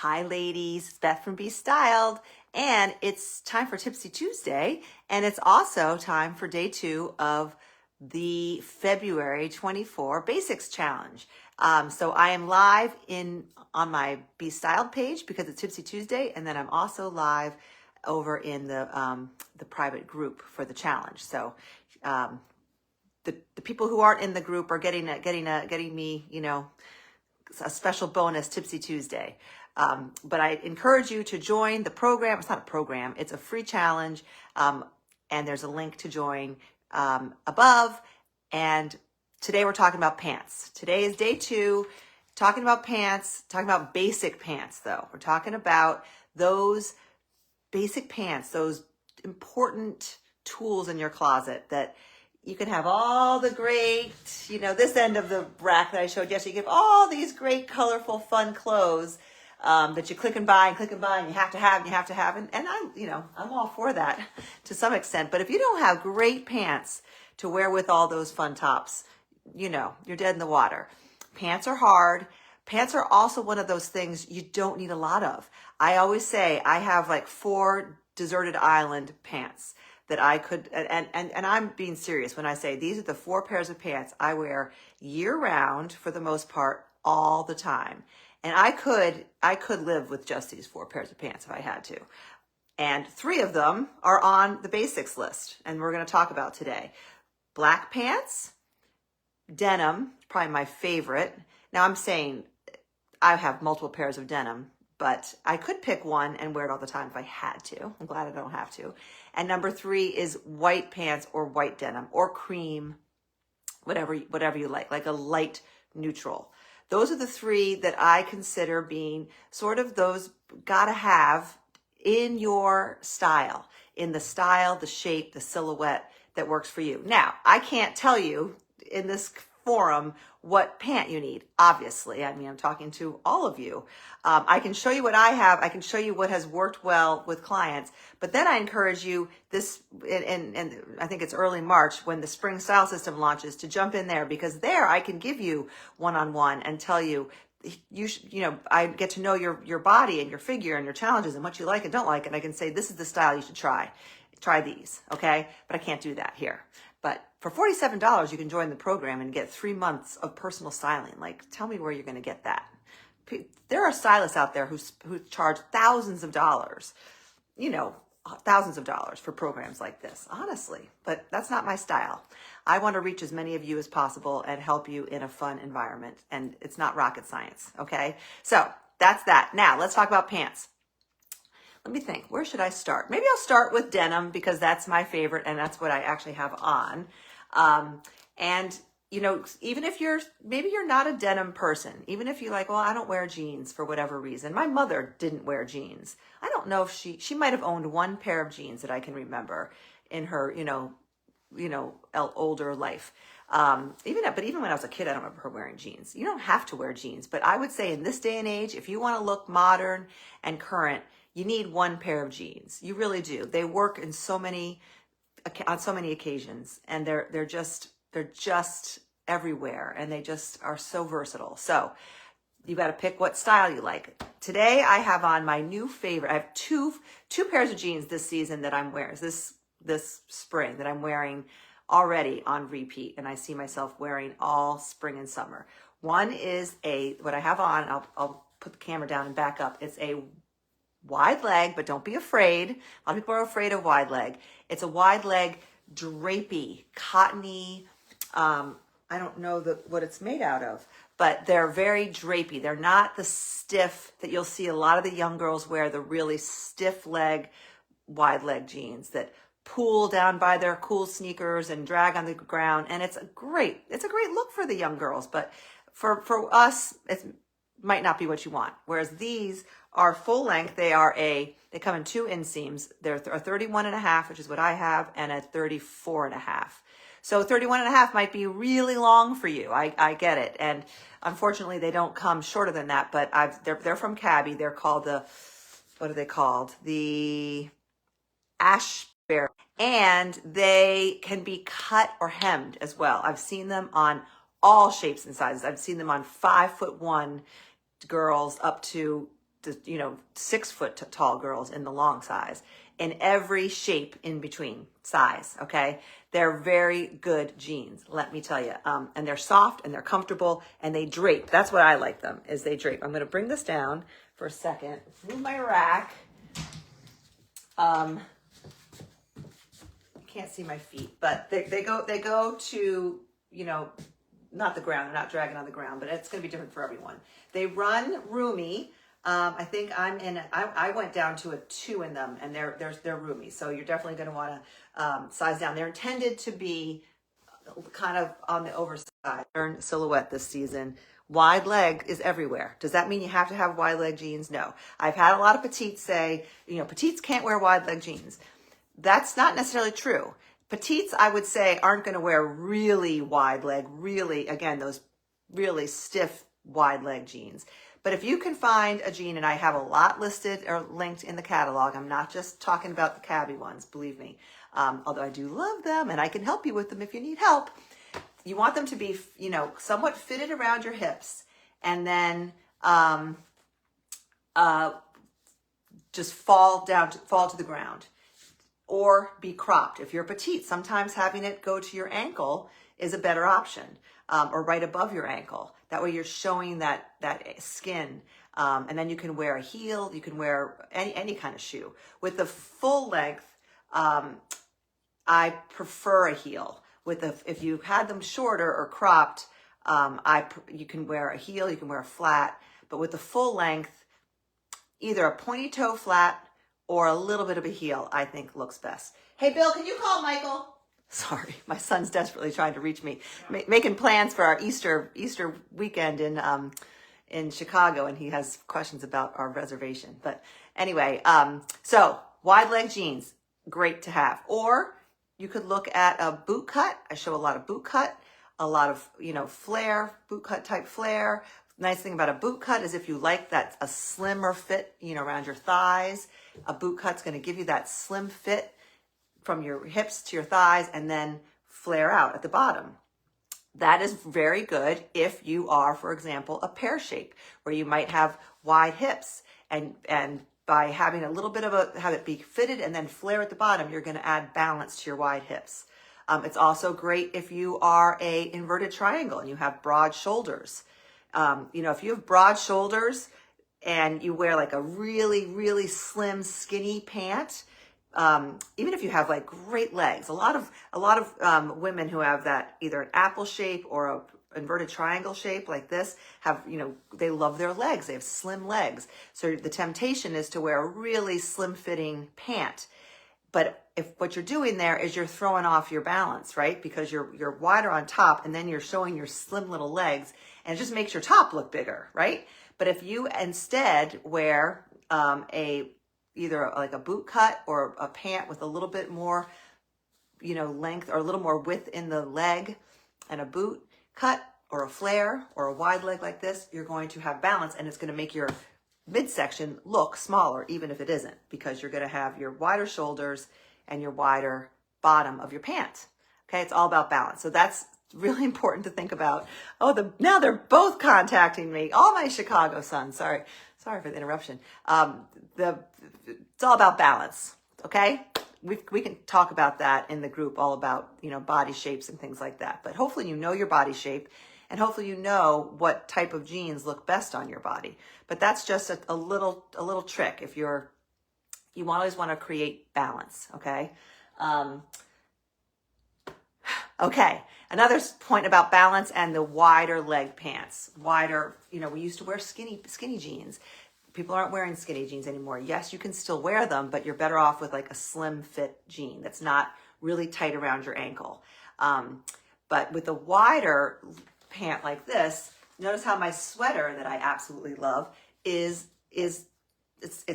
Hi ladies, it's Beth from B.Styled, and it's time for Tipsy Tuesday, and it's also time for day 2 of the February 24 Basics Challenge. So I am live on my B.Styled page because it's Tipsy Tuesday, and then I'm also live over in the private group for the challenge. So the people who aren't in the group are getting me, a special bonus Tipsy Tuesday. But I encourage you to join the program. It's not a program, it's a free challenge. And there's a link to join above. And today we're talking about pants. Today is day 2, talking about pants, talking about basic pants though. We're talking about those basic pants, those important tools in your closet that you can have all the great, this end of the rack that I showed yesterday, you have all these great, colorful, fun clothes that you click and buy, and you have to have. And I'm all for that to some extent. But if you don't have great pants to wear with all those fun tops, you're dead in the water. Pants are hard. Pants are also one of those things you don't need a lot of. I always say I have like 4 deserted island pants that I could, and I'm being serious when I say these are the 4 pairs of pants I wear year round for the most part, all the time. And I could live with just these 4 pairs of pants if I had to. And 3 of them are on the basics list, and we're going to talk about today. Black pants, denim, probably my favorite. Now I'm saying I have multiple pairs of denim, but I could pick one and wear it all the time if I had to. I'm glad I don't have to. And number 3 is white pants or white denim or cream, whatever you like a light neutral. Those are the 3 that I consider being sort of those gotta have in your style, in the style, the shape, the silhouette that works for you. Now, I can't tell you in this forum what pant you need, obviously. I mean, I'm talking to all of you. I can show you what I have. I can show you what has worked well with clients. But then I encourage you this, and I think it's early March when the spring style system launches, to jump in there, because there I can give you one-on-one and tell you, I get to know your body and your figure and your challenges and what you like and don't like. And I can say, this is the style you should try. Try these, okay? But I can't do that here. But for $47, you can join the program and get 3 months of personal styling. Like, tell me where you're going to get that. There are stylists out there who charge thousands of dollars, thousands of dollars for programs like this, honestly. But that's not my style. I want to reach as many of you as possible and help you in a fun environment. And it's not rocket science, okay? So that's that. Now, let's talk about pants. Let me think, where should I start? Maybe I'll start with denim because that's my favorite and that's what I actually have on. Even if maybe you're not a denim person, even if you're like, well, I don't wear jeans for whatever reason. My mother didn't wear jeans. I don't know if she might have owned 1 pair of jeans that I can remember in her, older life. Even when I was a kid, I don't remember her wearing jeans. You don't have to wear jeans, but I would say in this day and age, if you want to look modern and current, you need 1 pair of jeans. You really do. They work on so many occasions, and they're just everywhere, and they just are so versatile. So you got to pick what style you like. Today I have on my new favorite. I have two pairs of jeans this season that I'm wearing. This spring that I'm wearing already on repeat, and I see myself wearing all spring and summer. One is what I have on. I'll put the camera down and back up. It's a wide leg, but don't be afraid. A lot of people are afraid of wide leg. It's a wide leg, drapey, cottony. I don't know what it's made out of, but they're very drapey. They're not the stiff that you'll see a lot of the young girls wear, the really stiff leg, wide leg jeans that pull down by their cool sneakers and drag on the ground. And it's a great look for the young girls, but for us, it might not be what you want. Whereas these are full length. They come in 2 inseams. They're a 31.5, which is what I have, and a 34.5. So 31.5 might be really long for you. I get it. And unfortunately they don't come shorter than that, but they're from Cabby. They're called what are they called? The Ashbear. And they can be cut or hemmed as well. I've seen them on all shapes and sizes. I've seen them on 5'1" girls up to 6 foot tall girls in the long size, in every shape in between size. Okay. They're very good jeans, let me tell you. And they're soft and they're comfortable and they drape. That's what I like them, is they drape. I'm going to bring this down for a second, move my rack. Can't see my feet, but they go to, not the ground. They're not dragging on the ground, but it's going to be different for everyone. They run roomy. I think I went down to a 2 in them, and they're roomy. So you're definitely going to want to size down. They're intended to be kind of on the oversized silhouette this season. Wide leg is everywhere. Does that mean you have to have wide leg jeans? No. I've had a lot of petites say, petites can't wear wide leg jeans. That's not necessarily true. Petites, I would say, aren't going to wear really wide leg, again, those really stiff wide leg jeans. But if you can find a jean, and I have a lot listed or linked in the catalog, I'm not just talking about the cabbie ones, believe me, although I do love them and I can help you with them if you need help. You want them to be, somewhat fitted around your hips, and then just fall to the ground, or be cropped. If you're petite, sometimes having it go to your ankle is a better option, or right above your ankle. That way you're showing that skin. And then you can wear a heel, you can wear any kind of shoe. With the full length, I prefer a heel. If you had them shorter or cropped, you can wear a heel, you can wear a flat, but with the full length, either a pointy toe flat or a little bit of a heel, I think looks best. Hey, Bill, can you call Michael? Sorry, my son's desperately trying to reach me, making plans for our Easter weekend in Chicago, and he has questions about our reservation. But anyway, so wide leg jeans, great to have. Or you could look at a boot cut. I show a lot of boot cut, a lot of, flare, boot cut type flare. Nice thing about a boot cut is if you like that, a slimmer fit, around your thighs, a boot cut's going to give you that slim fit from your hips to your thighs, and then flare out at the bottom. That is very good if you are, for example, a pear shape, where you might have wide hips, and by having a little bit of have it be fitted and then flare at the bottom, you're going to add balance to your wide hips. It's also great if you are a inverted triangle and you have broad shoulders. If you have broad shoulders and you wear like a really, really slim, skinny pant, even if you have like great legs, a lot of women who have that either an apple shape or a inverted triangle shape like this have, they love their legs. They have slim legs. So the temptation is to wear a really slim fitting pant. But if what you're doing there is you're throwing off your balance, right? Because you're wider on top and then you're showing your slim little legs, and it just makes your top look bigger, right? But if you instead wear either like a boot cut or a pant with a little bit more, length or a little more width in the leg, and a boot cut or a flare or a wide leg like this, you're going to have balance, and it's going to make your midsection look smaller, even if it isn't, because you're going to have your wider shoulders and your wider bottom of your pants. Okay, it's all about balance. So that's really important to think about. Now they're both contacting me. All my Chicago sons. Sorry for the interruption. It's all about balance. Okay, we can talk about that in the group, all about body shapes and things like that. But hopefully you know your body shape, and hopefully you know what type of jeans look best on your body. But that's just a little trick if you always want to create balance. Okay. Okay. Another point about balance and the wider leg pants. Wider, we used to wear skinny jeans. People aren't wearing skinny jeans anymore. Yes, you can still wear them, but you're better off with like a slim fit jean that's not really tight around your ankle. But with a wider pant like this, notice how my sweater that I absolutely love it's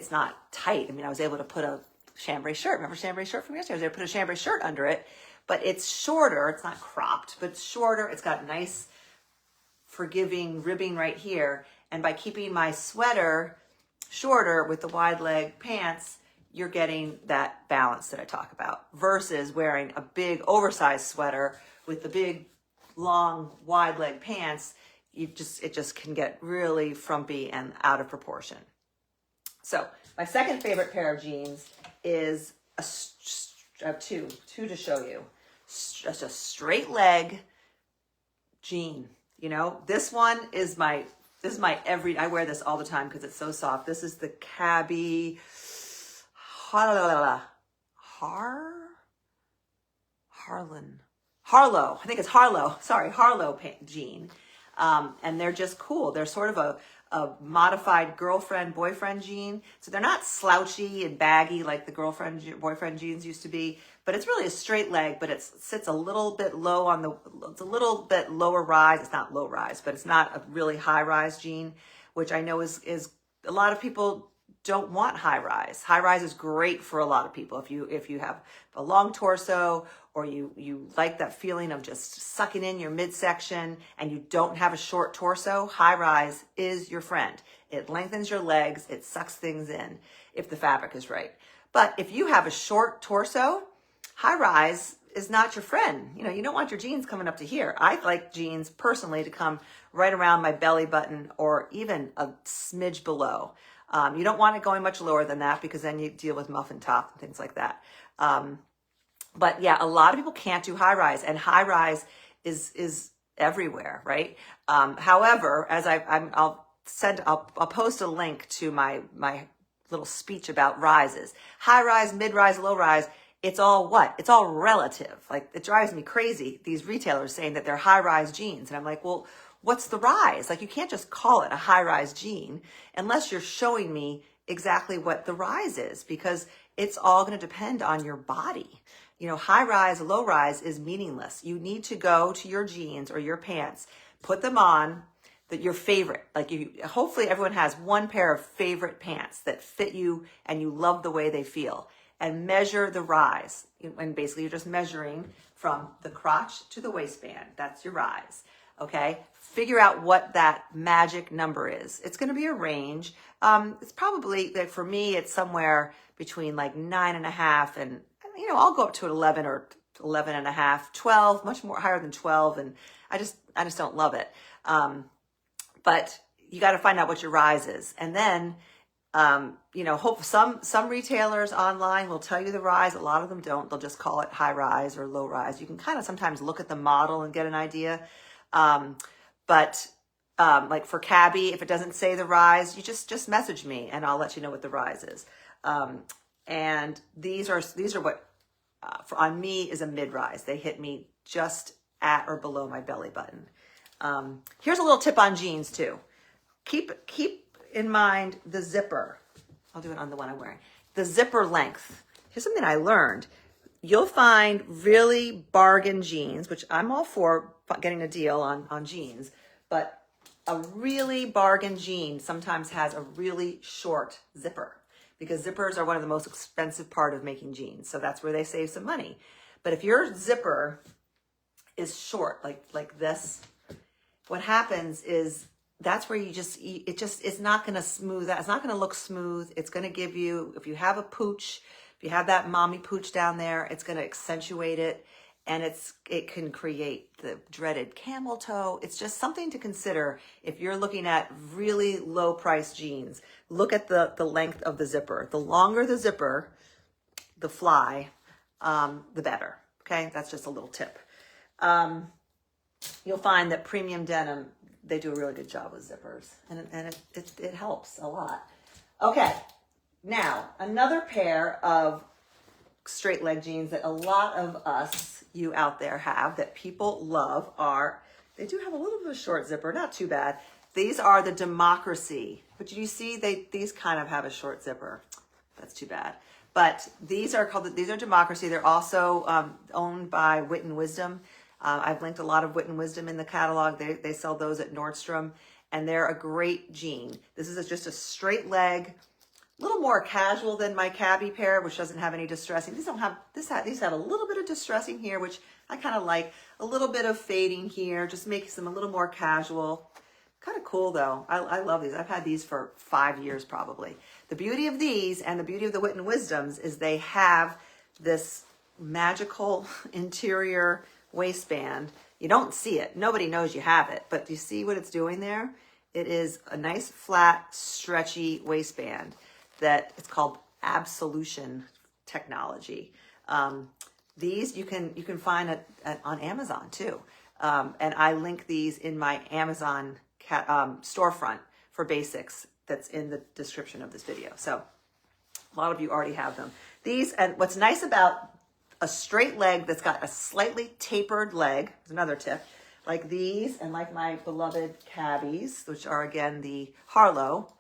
not tight. I mean, I was able to put a chambray shirt. Remember chambray shirt from yesterday? I was able to put a chambray shirt under it, but it's shorter. It's not cropped, but it's shorter. It's got nice forgiving ribbing right here. And by keeping my sweater shorter with the wide leg pants, you're getting that balance that I talk about, versus wearing a big oversized sweater with the big long wide leg pants. It just can get really frumpy and out of proportion. So my second favorite pair of jeans is I have two to show you. Just a straight leg jean. You know, this one is my I wear this all the time because it's so soft. This is the Cabby Harlow. I think it's Harlow. Sorry, Harlow jean. And they're just cool. They're sort of a modified girlfriend-boyfriend jean. So they're not slouchy and baggy like the girlfriend-boyfriend jeans used to be, but it's really a straight leg, but it sits a little bit low it's a little bit lower rise. It's not low rise, but it's not a really high rise jean, which I know is a lot of people don't want high rise. High rise is great for a lot of people. If you have a long torso, or you like that feeling of just sucking in your midsection and you don't have a short torso, high rise is your friend. It lengthens your legs, it sucks things in if the fabric is right. But if you have a short torso, high rise is not your friend. You know, you don't want your jeans coming up to here. I like jeans personally to come right around my belly button or even a smidge below. You don't want it going much lower than that because then you deal with muffin top and things like that. But yeah, a lot of people can't do high rise, and high rise is everywhere, right? However, as I'll post a link to my little speech about rises. High rise, mid rise, low rise. It's all what? It's all relative. Like, it drives me crazy, these retailers saying that they're high rise jeans, and I'm like, well, what's the rise? Like, you can't just call it a high rise jean unless you're showing me exactly what the rise is, because it's all going to depend on your body. You know, high rise, low rise is meaningless. You need to go to your jeans or your pants, put them on your favorite. Like, hopefully everyone has one pair of favorite pants that fit you and you love the way they feel, and measure the rise. And basically you're just measuring from the crotch to the waistband. That's your rise. Okay. Figure out what that magic number is. It's going to be a range. It's probably, like, for me, it's somewhere between like 9.5 and, you know, I'll go up to 11 or 11.5, 12, much more higher than 12. And I just don't love it. But you got to find out what your rise is. And then, you know, hope some retailers online will tell you the rise. A lot of them don't. They'll just call it high rise or low rise. You can kind of sometimes look at the model and get an idea. But like for Cabby, if it doesn't say the rise, you just message me and I'll let you know what the rise is. And these are what on me is a mid-rise. They hit me just at or below my belly button. Here's a little tip on jeans too. Keep in mind the zipper. I'll do it on the one I'm wearing. The zipper length. Here's something I learned. You'll find really bargain jeans, which I'm all for getting a deal on jeans, but a really bargain jean sometimes has a really short zipper, because zippers are one of the most expensive part of making jeans. So that's where they save some money. But if your zipper is short, like this, what happens is that's where it's not going to smooth out. It's not going to look smooth. It's going to give you, if you have a pooch, if you have that mommy pooch down there, it's going to accentuate it, and it can create the dreaded camel toe. It's just something to consider if you're looking at really low price jeans. Look at the length of the zipper. The longer the zipper, the fly, the better. Okay, that's just a little tip. You'll find that premium denim, they do a really good job with zippers, and it helps a lot. Okay, now another pair of straight leg jeans that a lot of us, you out there, have, that people love, they do have a little bit of a short zipper, not too bad. These are the Democracy, but you see these kind of have a short zipper. That's too bad. But these are Democracy. They're also owned by Wit and Wisdom. I've linked a lot of Wit and Wisdom in the catalog. They sell those at Nordstrom, and they're a great jean. This is just a straight leg, a little more casual than my Cabby pair, which doesn't have any distressing. These have a little bit of distressing here, which I kind of like. A little bit of fading here, just makes them a little more casual. Kind of cool though. I love these. I've had these for 5 years probably. The beauty of these and the beauty of the Wit and Wisdoms is they have this magical interior waistband. You don't see it. Nobody knows you have it, but do you see what it's doing there? It is a nice, flat, stretchy waistband that it's called absolution technology. These you can find on Amazon too. And I link these in my Amazon storefront for basics that's in the description of this video. So a lot of you already have them. These, and what's nice about a straight leg that's got a slightly tapered leg, is another tip, like these and like my beloved Cabbies, which are again the Harlow,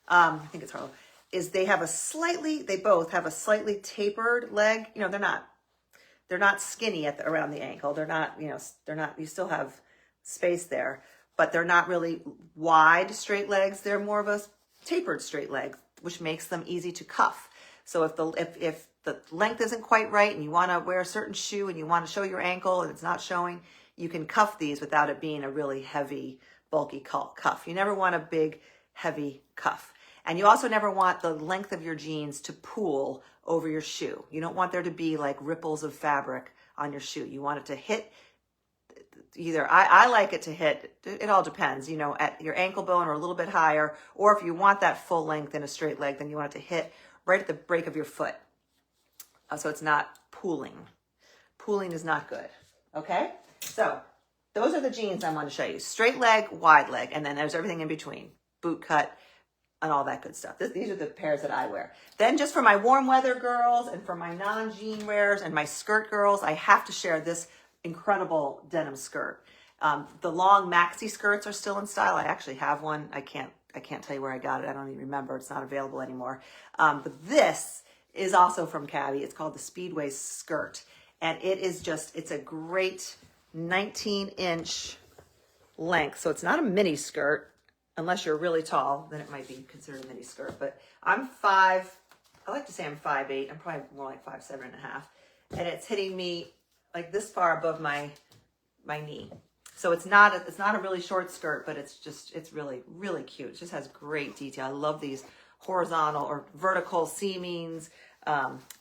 I think it's Harlow, is they both have a slightly tapered leg. You know, they're not skinny around the ankle. They're not, you still have space there, but they're not really wide straight legs. They're more of a tapered straight leg, which makes them easy to cuff. So if the length isn't quite right and you want to wear a certain shoe and you want to show your ankle and it's not showing, you can cuff these without it being a really heavy, bulky cuff. You never want a big, heavy cuff. And you also never want the length of your jeans to pool over your shoe. You don't want there to be like ripples of fabric on your shoe. You want it to hit either, I like it to hit, it all depends, at your ankle bone or a little bit higher, or if you want that full length in a straight leg, then you want it to hit right at the break of your foot. So it's not pooling. Pooling is not good, okay? So those are the jeans I want to show you. Straight leg, wide leg, and then there's everything in between. Boot cut, and all that good stuff. These are the pairs that I wear. Then just for my warm weather girls and for my non-jean wearers and my skirt girls, I have to share this incredible denim skirt. The long maxi skirts are still in style. I actually have one. I can't tell you where I got it. I don't even remember. It's not available anymore. But this is also from Cabby. It's called the Speedway skirt. And it's a great 19-inch length. So it's not a mini skirt. Unless you're really tall, then it might be considered a mini skirt. But I like to say I'm 5'8". I'm probably more like 5'7.5". And it's hitting me like this far above my knee. So it's not a really short skirt, but it's really, really cute. It just has great detail. I love these horizontal or vertical seamings,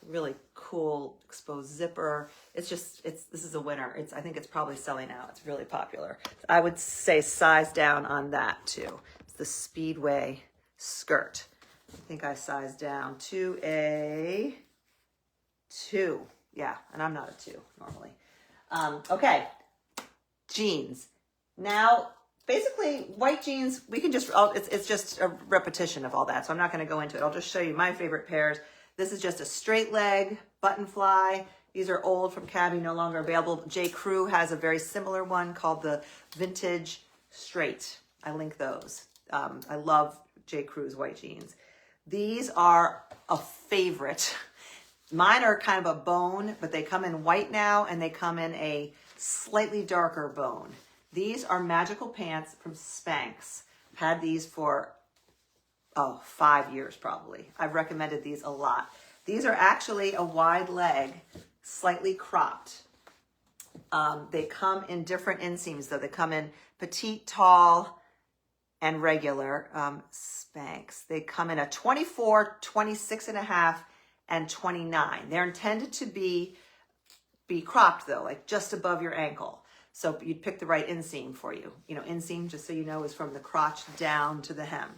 really cool exposed zipper. This is a winner. I think it's probably selling out. It's really popular. I would say size down on that too. It's the Speedway skirt. I think I sized down to a 2. Yeah, and I'm not a 2 normally. Okay, jeans. Now, basically, white jeans, we can just, it's just a repetition of all that, so I'm not going to go into it. I'll just show you my favorite pairs. This is just a straight leg, button fly. These are old from Cabby, no longer available. J. Crew has a very similar one called the Vintage Straight. I link those. I love J. Crew's white jeans. These are a favorite. Mine are kind of a bone, but they come in white now, and they come in a slightly darker bone. These are magical pants from Spanx. I've had these for 5 years probably. I've recommended these a lot. These are actually a wide leg, slightly cropped. They come in different inseams though. They come in petite, tall, and regular. Spanx. They come in a 24, 26.5, and 29. They're intended to be cropped though, like just above your ankle. So you'd pick the right inseam for you. Inseam, just so you know, is from the crotch down to the hem.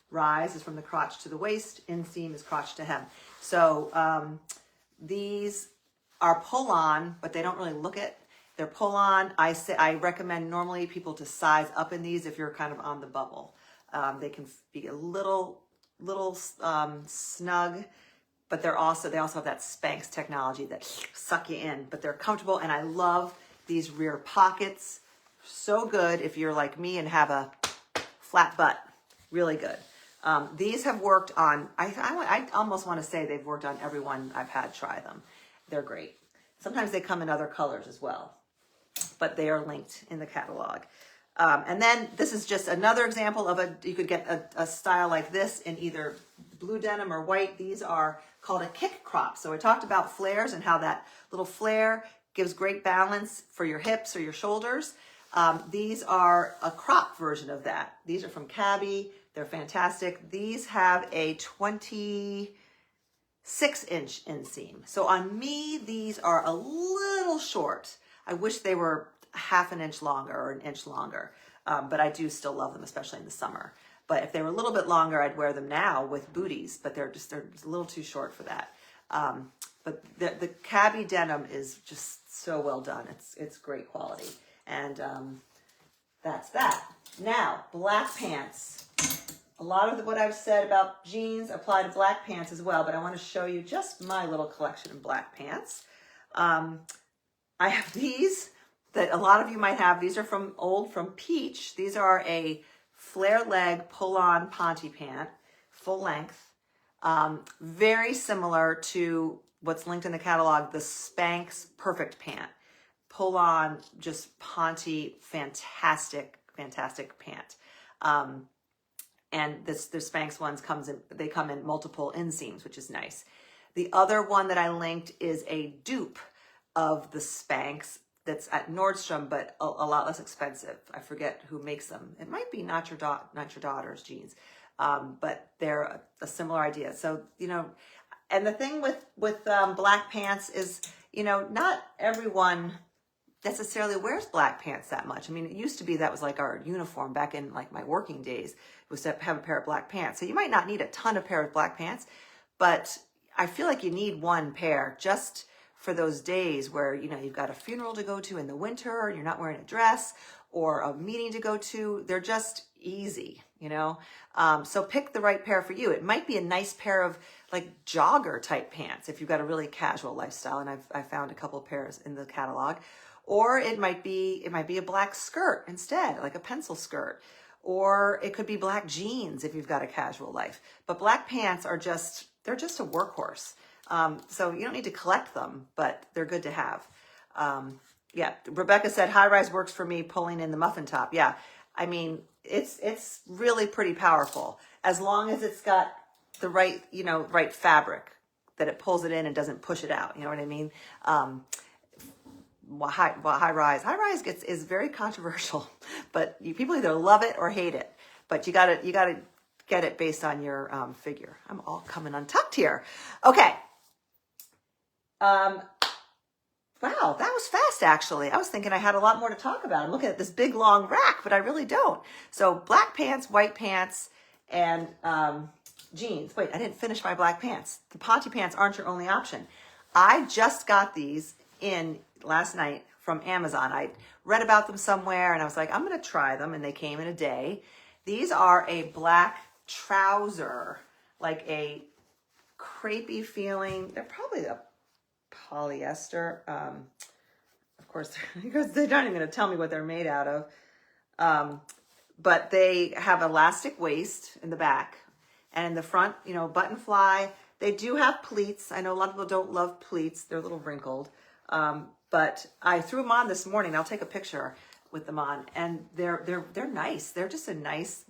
Rise is from the crotch to the waist. Inseam is crotch to hem. So these are pull-on, but they don't really look it. They're pull-on. I recommend normally people to size up in these if you're kind of on the bubble. They can be a little snug, but they also have that Spanx technology that suck you in. But they're comfortable, and I love these rear pockets. So good if you're like me and have a flat butt. Really good. These have worked on, I almost want to say they've worked on everyone I've had try them. They're great. Sometimes they come in other colors as well, but they are linked in the catalog. And then this is just another example of you could get a style like this in either blue denim or white. These are called a kick crop. So I talked about flares and how that little flare gives great balance for your hips or your shoulders. These are a crop version of that. These are from Cabby. They're fantastic. These have a 26-inch inseam. So on me, these are a little short. I wish they were half an inch longer or an inch longer, but I do still love them, especially in the summer. But if they were a little bit longer, I'd wear them now with booties, but they're just a little too short for that. But the cabbie denim is just so well done. It's great quality. And that's that. Now, black pants. A lot of what I've said about jeans apply to black pants as well, but I want to show you just my little collection of black pants. I have these that a lot of you might have. These are from Peach. These are a flare leg pull-on ponte pant, full length. Very similar to what's linked in the catalog, the Spanx Perfect Pant. Pull-on, just ponte, fantastic pant. And the Spanx ones they come in multiple inseams, which is nice. The other one that I linked is a dupe of the Spanx that's at Nordstrom, but a lot less expensive. I forget who makes them. It might be Not Your Daughter's jeans, but they're a similar idea. So, and the thing with black pants is, not everyone necessarily wears black pants that much. I mean, it used to be that was like our uniform back in like my working days, was to have a pair of black pants. So you might not need a ton of pair of black pants, but I feel like you need one pair just for those days where, you've got a funeral to go to in the winter, you're not wearing a dress, or a meeting to go to. They're just easy, So pick the right pair for you. It might be a nice pair of like jogger type pants if you've got a really casual lifestyle. And I've found a couple of pairs in the catalog. Or it might be a black skirt instead, like a pencil skirt. Or it could be black jeans if you've got a casual life. But black pants they're just a workhorse. So you don't need to collect them, but they're good to have. Yeah, Rebecca said high rise works for me pulling in the muffin top. Yeah, I mean, it's really pretty powerful as long as it's got the right, right fabric that it pulls it in and doesn't push it out. You know what I mean? High rise is very controversial, but people either love it or hate it. But you gotta get it based on your figure. I'm all coming untucked here. Okay. Wow, that was fast actually. I was thinking I had a lot more to talk about. I'm looking at this big long rack, but I really don't. So black pants, white pants, and jeans. Wait, I didn't finish my black pants. The ponte pants aren't your only option. I just got these in last night from Amazon. I read about them somewhere and I was like, I'm going to try them, and they came in a day. These are a black trouser, like a crepey feeling. They're probably a polyester. Of course, because they're not even going to tell me what they're made out of. But they have elastic waist in the back, and in the front, button fly. They do have pleats. I know a lot of people don't love pleats. They're a little wrinkled. But I threw them on this morning. I'll take a picture with them on, and they're nice. They're just a nice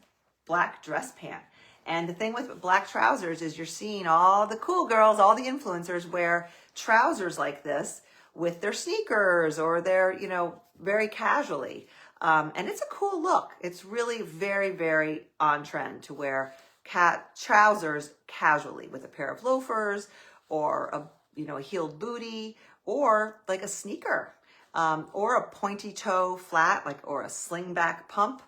black dress pant. And the thing with black trousers is you're seeing all the cool girls, all the influencers wear trousers like this with their sneakers or their, very casually. And it's a cool look. It's really very, very on trend to wear trousers casually with a pair of loafers or a heeled booty or like a sneaker, or a pointy toe flat, or a slingback pump.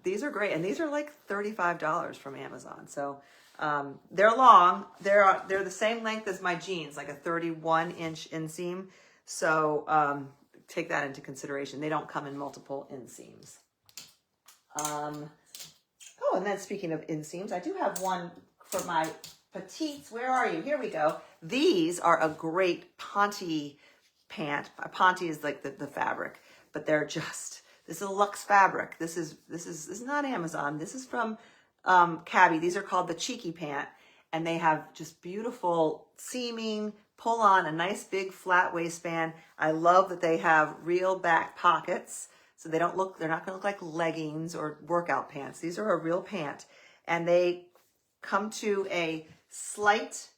These are great, and these are like $35 from Amazon. So they're long. They're the same length as my jeans, like a 31-inch inseam. So take that into consideration. They don't come in multiple inseams. Oh, and then speaking of inseams, I do have one for my petites. Where are you? Here we go. These are a great ponte pant. A ponte is like the fabric, but they're just. This is a luxe fabric. This is not Amazon. This is from Cabby. These are called the cheeky pant, and they have just beautiful seaming, pull on, a nice big flat waistband. I love that they have real back pockets, so they're not going to look like leggings or workout pants. These are a real pant, and they come to a slight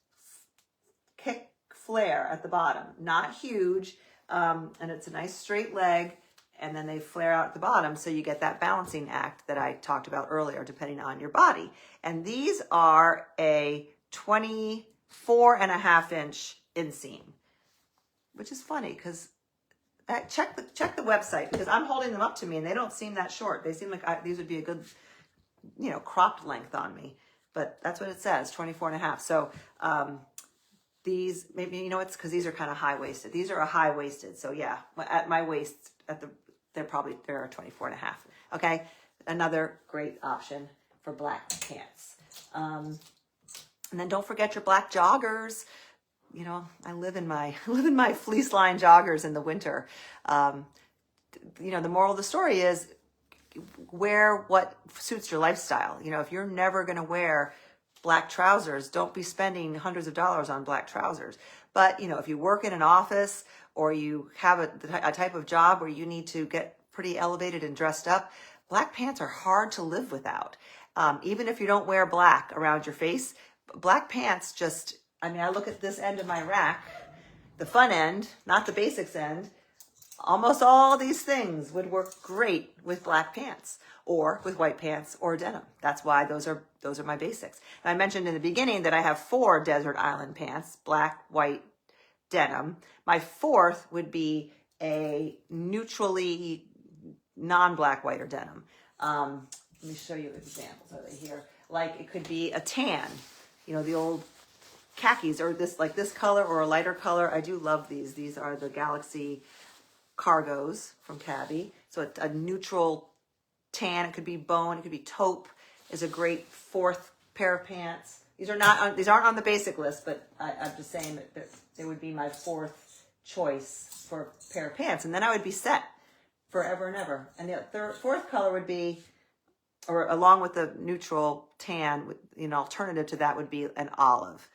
kick flare at the bottom, not huge, and it's a nice straight leg. And then they flare out at the bottom, so you get that balancing act that I talked about earlier, depending on your body. And these are a 24.5-inch inseam, which is funny because check the website, because I'm holding them up to me and they don't seem that short. They seem like these would be a good cropped length on me, but that's what it says, 24.5. So, these, maybe, it's because these are kind of high-waisted. These are a high-waisted. So yeah, at my waist, they're 24.5. Okay. Another great option for black pants. And then don't forget your black joggers. I live in my fleece line joggers in the winter. The moral of the story is wear what suits your lifestyle. If you're never going to wear black trousers, don't be spending hundreds of dollars on black trousers. But, if you work in an office or you have a type of job where you need to get pretty elevated and dressed up, black pants are hard to live without. Even if you don't wear black around your face, black pants I look at this end of my rack, the fun end, not the basics end. Almost all these things would work great with black pants or with white pants or denim. That's why those are my basics. And I mentioned in the beginning that I have 4 desert island pants, black, white, denim. My 4th would be a neutrally non-black, white, or denim. Let me show you examples of it here. Like it could be a tan, the old khakis, or this color or a lighter color. I do love these. These are the Galaxy cargos from Cabby. So a neutral tan, it could be bone, it could be taupe, is a great 4th pair of pants. These aren't on the basic list, but I'm just saying that they would be my 4th choice for a pair of pants. And then I would be set forever and ever. And the 4th color would be, or along with the neutral tan, an alternative to that would be an olive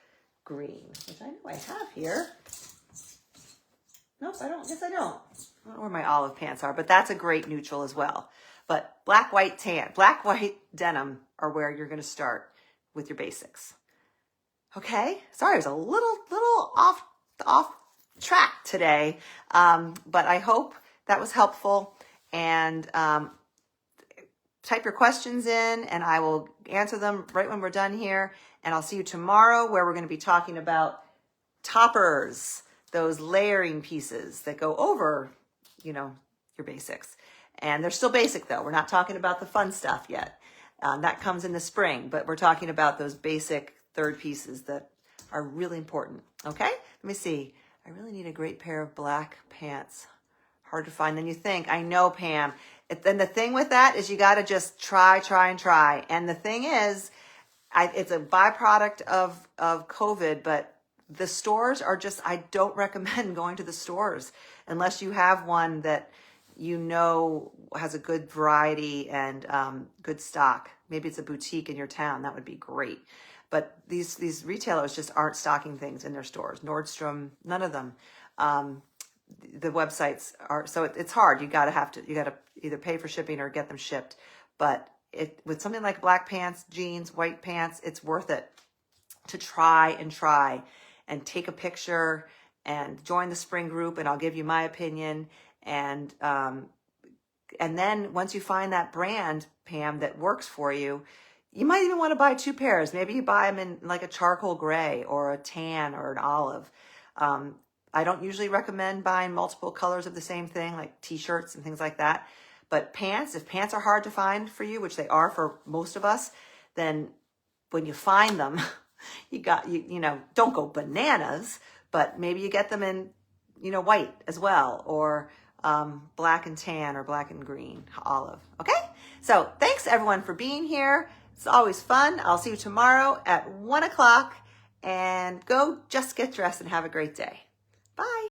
green, which I know I have here. Nope, I don't. Yes, I don't. I don't know where my olive pants are, but that's a great neutral as well. But black, white, tan, black, white, denim are where you're going to start with your basics. Okay. Sorry, I was a little off track today. But I hope that was helpful, and, type your questions in and I will answer them right when we're done here. And I'll see you tomorrow where we're going to be talking about toppers, those layering pieces that go over, your basics. And they're still basic though. We're not talking about the fun stuff yet. That comes in the spring, but we're talking about those basic 3rd pieces that are really important. Okay. Let me see. I really need a great pair of black pants. Hard to find than you think. I know, Pam. And the thing with that is you got to just try. And the thing is, it's a byproduct of COVID, but the stores are I don't recommend going to the stores unless you have one that has a good variety and good stock. Maybe it's a boutique in your town. That would be great. But these retailers just aren't stocking things in their stores. Nordstrom, none of them. The websites are, so it's hard. You got to either pay for shipping or get them shipped. But with something like black pants, jeans, white pants, it's worth it to try and take a picture and join the spring group, and I'll give you my opinion. And then once you find that brand, Pam, that works for you, you might even want to buy 2 pairs. Maybe you buy them in like a charcoal gray or a tan or an olive. I don't usually recommend buying multiple colors of the same thing, like t-shirts and things like that. But pants, if pants are hard to find for you, which they are for most of us, then when you find them, don't go bananas, but maybe you get them in, white as well, or black and tan, or black and green, olive. Okay. So thanks everyone for being here. It's always fun. I'll see you tomorrow at 1 o'clock, and go just get dressed and have a great day. Bye.